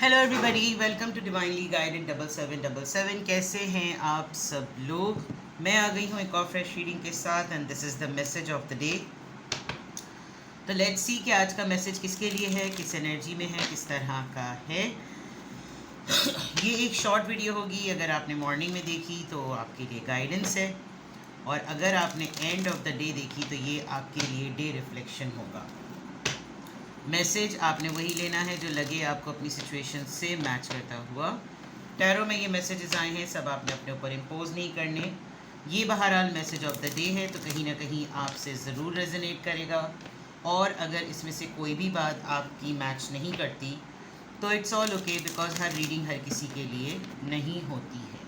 Hello everybody, welcome to divinely guided 7777। कैसे हैं आप सब लोग। मैं आ गई हूँ एक और फ्रेश रीडिंग के साथ and this is the message of the day. तो लेट्स सी कि आज का मैसेज किसके लिए है, किस एनर्जी में है, किस तरह का है। ये एक शॉर्ट वीडियो होगी। अगर आपने मॉर्निंग में देखी तो आपके लिए गाइडेंस है, और अगर आपने एंड ऑफ द डे देखी तो ये आपके लिए डे रिफ्लेक्शन होगा। मैसेज आपने वही लेना है जो लगे आपको अपनी सिचुएशन से मैच करता हुआ। टैरो में ये मैसेजेस आए हैं, सब आपने अपने ऊपर इम्पोज नहीं करने। ये बहरहाल मैसेज ऑफ द डे है, तो कहीं ना कहीं आपसे ज़रूर रेजोनेट करेगा। और अगर इसमें से कोई भी बात आपकी मैच नहीं करती तो इट्स ऑल ओके, बिकॉज हर रीडिंग हर किसी के लिए नहीं होती है।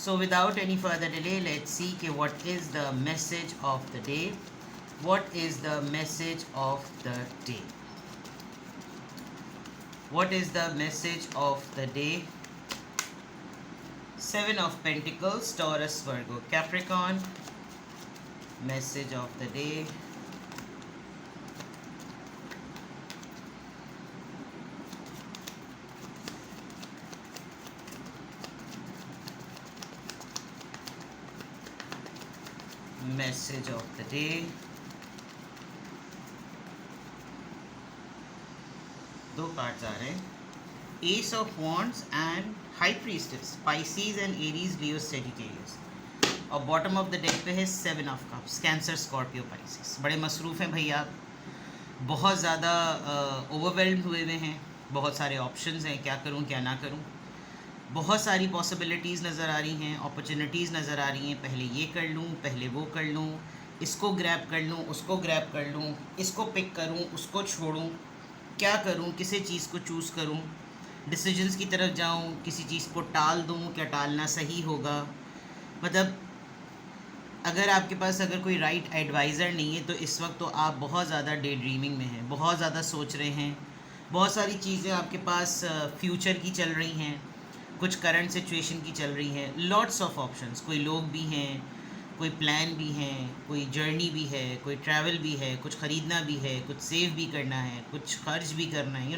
So without any further delay let's see कि what is the message of the day. What is the message of the day? What is the message of the day? Seven of Pentacles, Taurus, Virgo, Capricorn. Message of the day. Message of the day. दो cards आ रहे हैं, S of wands and high priestess, species and Aries, Leo, Sagittarius. और bottom of the deck पे है seven of cups, cancer, Scorpio, Pisces. बड़े मसरूफ़ हैं भैया आप, बहुत ज़्यादा ओवरवेल्म्ड हुए हुए हैं, बहुत सारे ऑप्शंस हैं, क्या करूं क्या ना करूं। बहुत सारी पॉसिबिलिटीज़ नज़र आ रही हैं, अपॉर्चुनिटीज़ नज़र आ रही हैं। पहले ये कर लूं, पहले वो कर लूं, इसको ग्रैब कर लूं, उसको ग्रैब कर लूं, इसको पिक करूं, उसको छोड़ूं, क्या करूं, किसी चीज़ को चूज़ करूं, डिसीजंस की तरफ जाऊं, किसी चीज़ को टाल दूं, क्या टालना सही होगा। मतलब अगर आपके पास अगर कोई राइट एडवाइज़र नहीं है तो इस वक्त तो आप बहुत ज़्यादा डे ड्रीमिंग में हैं, बहुत ज़्यादा सोच रहे हैं। बहुत सारी चीज़ें आपके पास फ्यूचर की चल रही हैं, कुछ करंट सिचुएशन की चल रही हैं। लॉट्स ऑफ ऑप्शंस, कोई लोग भी हैं, कोई प्लान भी हैं, कोई जर्नी भी है, कोई ट्रैवल भी है, कुछ ख़रीदना भी है, कुछ सेव भी करना है, कुछ खर्च भी करना है,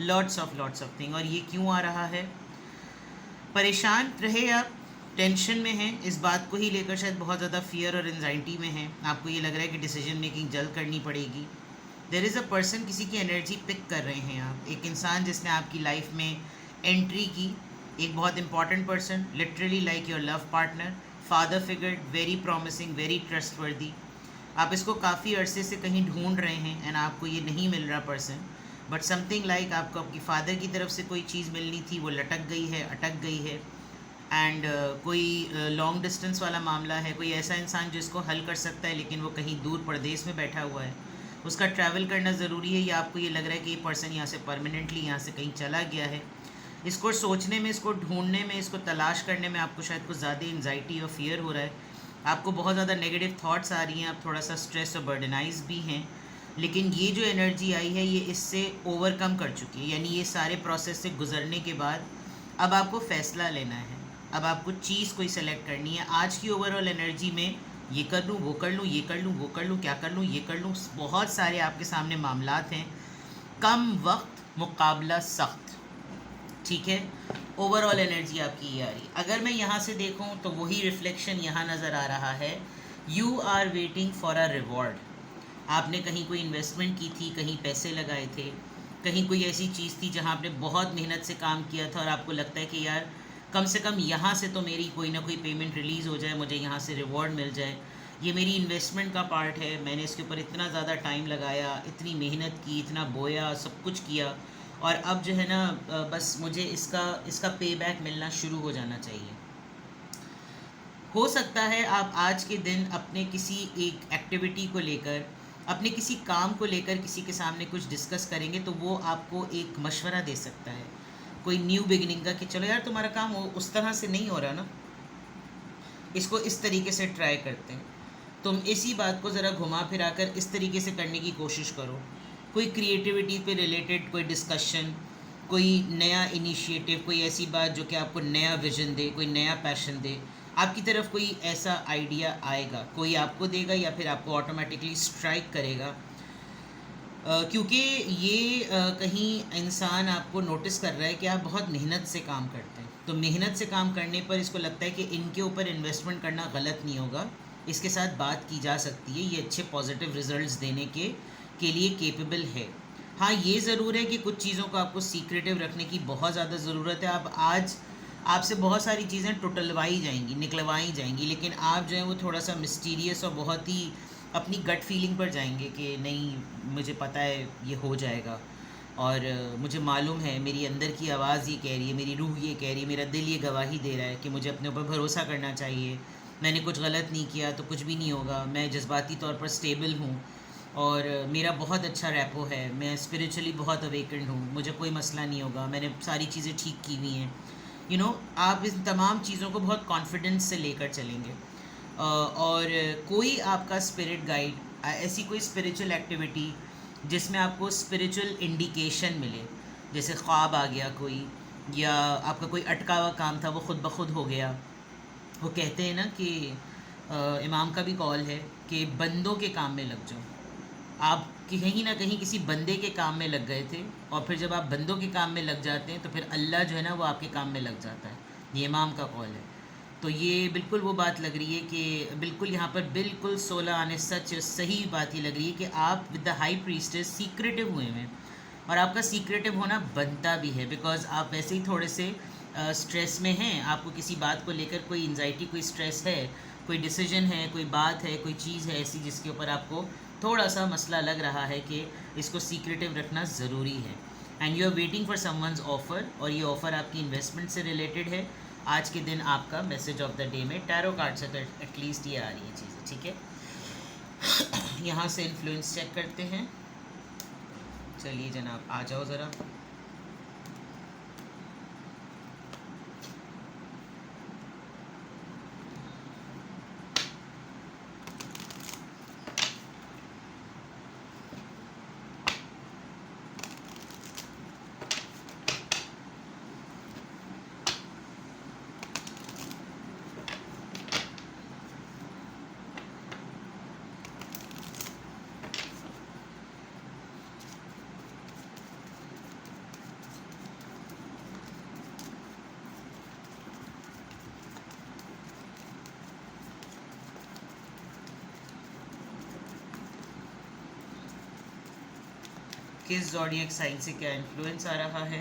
लॉट्स ऑफ थिंग। और ये क्यों आ रहा है? परेशान रहे आप, टेंशन में हैं, इस बात को ही लेकर शायद बहुत ज़्यादा फियर और एंजाइटी में हैं। आपको ये लग रहा है कि डिसीजन मेकिंग जल्द करनी पड़ेगी। देयर इज़ अ पर्सन, किसी की एनर्जी पिक कर रहे हैं आप। एक इंसान जिसने आपकी लाइफ में एंट्री की, एक बहुत important person, literally like your love partner, father figure, very promising, very trustworthy. आप इसको काफ़ी अरसे से कहीं ढूंढ रहे हैं एंड आपको ये नहीं मिल रहा पर्सन, बट समथिंग लाइक आपको आपकी फादर की तरफ से कोई चीज़ मिलनी थी, वो लटक गई है, अटक गई है। एंड कोई लॉन्ग डिस्टेंस वाला मामला है, कोई ऐसा इंसान जो इसको हल कर सकता है लेकिन वो कहीं दूर प्रदेश में बैठा हुआ है, उसका ट्रैवल करना ज़रूरी है, या आपको ये लग रहा है कि ये पर्सन यहाँ से परमानेंटली यहाँ से कहीं चला गया है। इसको सोचने में, इसको ढूंढने में, इसको तलाश करने में आपको शायद कुछ ज़्यादा एंजाइटी और फियर हो रहा है। आपको बहुत ज़्यादा नेगेटिव थाट्स आ रही हैं, आप थोड़ा सा स्ट्रेस और बर्डनाइज भी हैं। लेकिन ये जो एनर्जी आई है ये इससे ओवरकम कर चुकी है, यानी ये सारे प्रोसेस से गुजरने के बाद अब आपको फ़ैसला लेना है, अब आपको चीज़ कोई सेलेक्ट करनी है। आज की ओवरऑल एनर्जी में ये कर लूँ, वो कर लूँ, ये कर लूँ, वो कर लूँ, क्या कर लूँ, ये कर लूँ, बहुत सारे आपके सामने मामलात हैं। कम वक्त, मुकाबला सख्त, ठीक है। ओवरऑल एनर्जी आपकी ये आ रही। अगर मैं यहाँ से देखूँ तो वही रिफ्लेक्शन यहाँ नज़र आ रहा है। You are waiting for a reward. आपने कहीं कोई इन्वेस्टमेंट की थी, कहीं पैसे लगाए थे, कहीं कोई ऐसी चीज़ थी जहाँ आपने बहुत मेहनत से काम किया था और आपको लगता है कि यार कम से कम यहाँ से तो मेरी कोई ना कोई पेमेंट रिलीज़ हो जाए, मुझे यहाँ से रिवॉर्ड मिल जाए। ये मेरी इन्वेस्टमेंट का पार्ट है, मैंने इसके ऊपर इतना ज़्यादा टाइम लगाया, इतनी मेहनत की, इतना बोया, सब कुछ किया, और अब जो है ना बस मुझे इसका पे बैक मिलना शुरू हो जाना चाहिए। हो सकता है आप आज के दिन अपने किसी एक एक्टिविटी को लेकर, अपने किसी काम को लेकर किसी के सामने कुछ डिस्कस करेंगे तो वो आपको एक मशवरा दे सकता है, कोई न्यू बिगिनिंग का, कि चलो यार तुम्हारा काम उस तरह से नहीं हो रहा ना, इसको इस तरीके से ट्राई करते हैं। तुम इसी बात को ज़रा घुमा फिरा कर इस तरीके से करने की कोशिश करो। कोई क्रिएटिविटी पे रिलेटेड कोई डिस्कशन, कोई नया इनिशिएटिव, कोई ऐसी बात जो कि आपको नया विजन दे, कोई नया पैशन दे। आपकी तरफ कोई ऐसा आइडिया आएगा, कोई आपको देगा या फिर आपको ऑटोमेटिकली स्ट्राइक करेगा। क्योंकि ये कहीं इंसान आपको नोटिस कर रहा है कि आप बहुत मेहनत से काम करते हैं, तो मेहनत से काम करने पर इसको लगता है कि इनके ऊपर इन्वेस्टमेंट करना गलत नहीं होगा, इसके साथ बात की जा सकती है, ये अच्छे पॉजिटिव रिजल्ट्स देने के लिए केपेबल है। हाँ, ये ज़रूर है कि कुछ चीज़ों को आपको सीक्रेटिव रखने की बहुत ज़्यादा ज़रूरत है। आप आज आपसे बहुत सारी चीज़ें टुटलवाई जाएंगी, निकलवाई जाएंगी, लेकिन आप जो है वो थोड़ा सा मिस्टीरियस और बहुत ही अपनी गट फीलिंग पर जाएंगे कि नहीं, मुझे पता है ये हो जाएगा, और मुझे मालूम है, मेरी अंदर की आवाज़ ये कह रही है, मेरी रूह ये कह रही है, मेरा दिल ये गवाही दे रहा है कि मुझे अपने ऊपर भरोसा करना चाहिए, मैंने कुछ गलत नहीं किया तो कुछ भी नहीं होगा, मैं जज्बाती तौर पर स्टेबल हूँ, और मेरा बहुत अच्छा रैपो है, मैं स्पिरिचुअली बहुत अवेकेंड हूँ, मुझे कोई मसला नहीं होगा, मैंने सारी चीज़ें ठीक की हुई हैं। आप इन तमाम चीज़ों को बहुत कॉन्फिडेंस से लेकर चलेंगे। और कोई आपका स्पिरिट गाइड, ऐसी कोई स्पिरिचुअल एक्टिविटी जिसमें आपको स्पिरिचुअल इंडिकेशन मिले, जैसे ख्वाब आ गया कोई, या आपका कोई अटका हुआ काम था वो खुद ब खुद हो गया। वो कहते हैं ना कि इमाम का भी कॉल है कि बंदों के काम में लग जाओ। आप कहीं ना कहीं किसी बंदे के काम में लग गए थे, और फिर जब आप बंदों के काम में लग जाते हैं तो फिर अल्लाह जो है ना वो आपके काम में लग जाता है। ये इमाम का कॉल है। तो ये बिल्कुल वो बात लग रही है कि बिल्कुल यहाँ पर बिल्कुल 16 आने सच सही बात ही लग रही है कि आप with the high priestess secretive हुए हैं, और आपका सीक्रेटिव होना बनता भी है, बिकॉज आप वैसे ही थोड़े से स्ट्रेस में हैं, आपको किसी बात को लेकर कोई एंजाइटी, कोई स्ट्रेस है, कोई डिसीजन है, कोई बात है, कोई चीज़ है ऐसी जिसके ऊपर आपको थोड़ा सा मसला लग रहा है कि इसको सीक्रेटिव रखना ज़रूरी है, and you are waiting for someone's offer, और ये ऑफ़र आपकी इन्वेस्टमेंट से रिलेटेड है। आज के दिन आपका मैसेज ऑफ द डे में टैरो कार्ड से तो एटलीस्ट ये आ रही है चीज़ें, ठीक है। यहाँ से इन्फ्लुएंस चेक करते हैं। चलिए जनाब, आ जाओ ज़रा। किस ज़ोडिएक साइन से क्या इन्फ्लुएंस आ रहा है?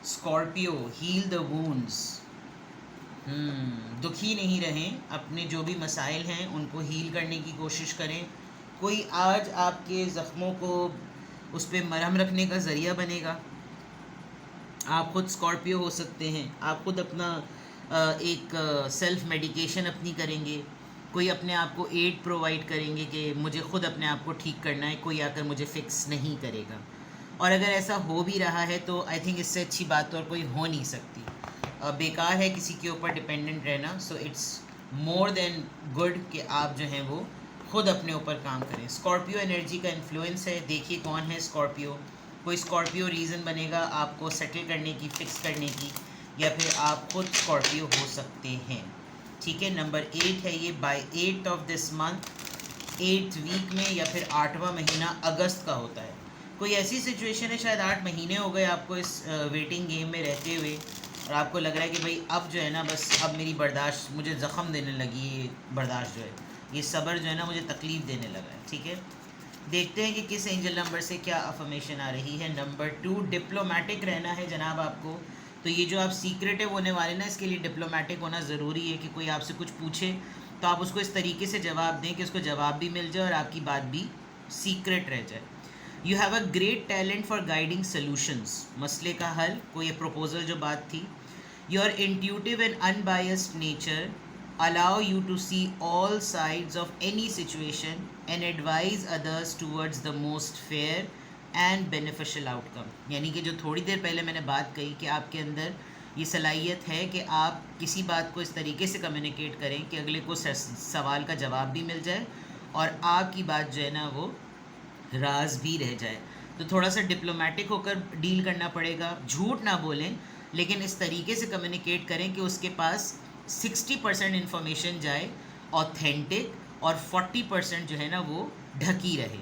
Scorpio, heal the wounds. दुखी नहीं रहें, अपने जो भी मसाइल हैं उनको हील करने की कोशिश करें। कोई आज आपके ज़ख्मों को उस पर मरहम रखने का ज़रिया बनेगा। आप खुद स्कॉर्पियो हो सकते हैं, आप खुद अपना एक सेल्फ मेडिकेशन अपनी करेंगे, कोई अपने आप को एड प्रोवाइड करेंगे कि मुझे ख़ुद अपने आप को ठीक करना है, कोई आकर मुझे फ़िक्स नहीं करेगा। और अगर ऐसा हो भी रहा है तो आई थिंक इससे अच्छी बात और कोई हो नहीं सकती। बेकार है किसी के ऊपर डिपेंडेंट रहना, so it's more than good कि आप जो हैं वो खुद अपने ऊपर काम करें। स्कॉर्पियो एनर्जी का इन्फ्लुएंस है, देखिए कौन है स्कॉर्पियो। कोई स्कॉर्पियो रीज़न बनेगा आपको सेटल करने की, फिक्स करने की, या फिर आप खुद स्कॉर्पियो हो सकते हैं, ठीक है। नंबर 8 है ये, by 8th of this month, 8th week में, या फिर 8वां महीना अगस्त का होता है। कोई ऐसी सिचुएशन है, शायद 8 महीने हो गए आपको इस वेटिंग गेम में रहते हुए, और आपको लग रहा है कि भाई अब जो है ना बस अब मेरी बर्दाश्त मुझे ज़ख़म देने लगी, ये बर्दाश्त जो है, ये सब्र जो है ना मुझे तकलीफ़ देने लगा है, ठीक है। देखते हैं कि किस एंजल नंबर से क्या अफर्मेशन आ रही है। नंबर 2, डिप्लोमेटिक रहना है जनाब आपको। तो ये जो आप सीक्रेटिव होने वाले ना, इसके लिए डिप्लोमेटिक होना ज़रूरी है कि कोई आपसे कुछ पूछे तो आप उसको इस तरीके से जवाब दें कि उसको जवाब भी मिल जाए और आपकी बात भी सीक्रेट रह जाए। You have a great talent for guiding solutions, मसले का हल, कोई प्रपोजल जो बात थी। Your intuitive and unbiased nature allow you to see all sides of any situation and advise others towards the most fair and beneficial outcome। यानी कि जो थोड़ी देर पहले मैंने बात कही कि आपके अंदर ये सलाहियत है कि आप किसी बात को इस तरीके से कम्युनिकेट करें कि अगले को सवाल का जवाब भी मिल जाए और आपकी बात जो है ना वो राज भी रह जाए। तो थोड़ा सा डिप्लोमेटिक होकर डील करना पड़ेगा, झूठ ना बोलें, लेकिन इस तरीके से कम्युनिकेट करें कि उसके पास 60% इन्फॉर्मेशन जाए ऑथेंटिक, और 40% जो है ना वो ढकी रहे।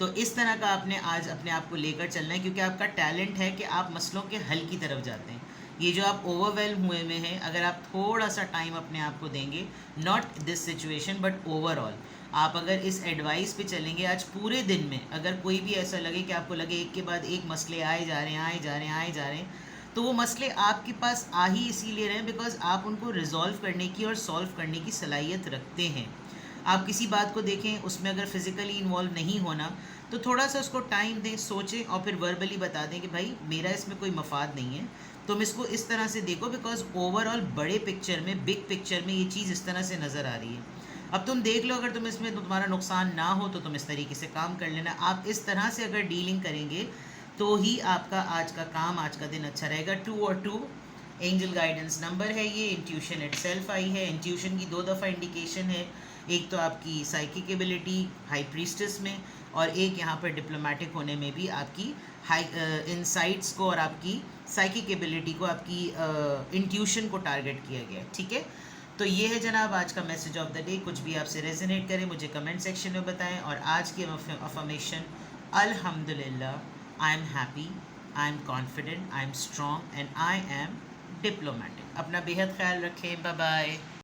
तो इस तरह का आपने आज अपने आप को लेकर चलना है, क्योंकि आपका टैलेंट है कि आप मसलों के हल की तरफ जाते हैं। ये जो आप ओवरवेल्म हुए में हैं, अगर आप थोड़ा सा टाइम अपने आप को देंगे, not this situation but overall, आप अगर इस एडवाइस पे चलेंगे आज पूरे दिन में, अगर कोई भी ऐसा लगे कि आपको लगे एक के बाद एक मसले आए जा रहे हैं आए जा रहे हैं आए जा रहे हैं, तो वो मसले आपके पास आ ही इसीलिए रहे हैं बिकॉज आप उनको रिजॉल्व करने की और सॉल्व करने की सलाहियत रखते हैं। आप किसी बात को देखें, उसमें अगर फिज़िकली इन्वॉल्व नहीं होना तो थोड़ा सा उसको टाइम दें, सोचें और फिर वर्बली बता दें कि भाई मेरा इसमें कोई मफाद नहीं है, तुम इसको इस तरह से देखो, बिकॉज ओवरऑल बड़े पिक्चर में, बिग पिक्चर में ये चीज़ इस तरह से नज़र आ रही है। अब तुम देख लो, अगर तुम इसमें तुम्हारा नुकसान ना हो तो तुम इस तरीके से काम कर लेना। आप इस तरह से अगर डीलिंग करेंगे तो ही आपका आज का काम, आज का दिन अच्छा रहेगा। 2 और 2 एंजल गाइडेंस नंबर है ये। इंट्यूशन इटसेल्फ आई है। इंट्यूशन की 2 दफ़ा इंडिकेशन है, एक तो आपकी साइकिक एबिलिटी हाई प्रीस्टेस में, और एक यहाँ पर डिप्लोमेटिक होने में भी आपकी हाई इनसाइट्स को और आपकी साइकिक एबिलिटी को, आपकी इंट्यूशन को टारगेट किया गया। ठीक है, तो ये है जनाब आज का मैसेज ऑफ द डे। कुछ भी आपसे रेजोनेट करे मुझे कमेंट सेक्शन में बताएं। और आज की अफर्मेशन, अल्हम्दुलिल्लाह, I am happy, I am confident, I am strong and I am diplomatic. अपना बेहद ख्याल रखें। Bye bye.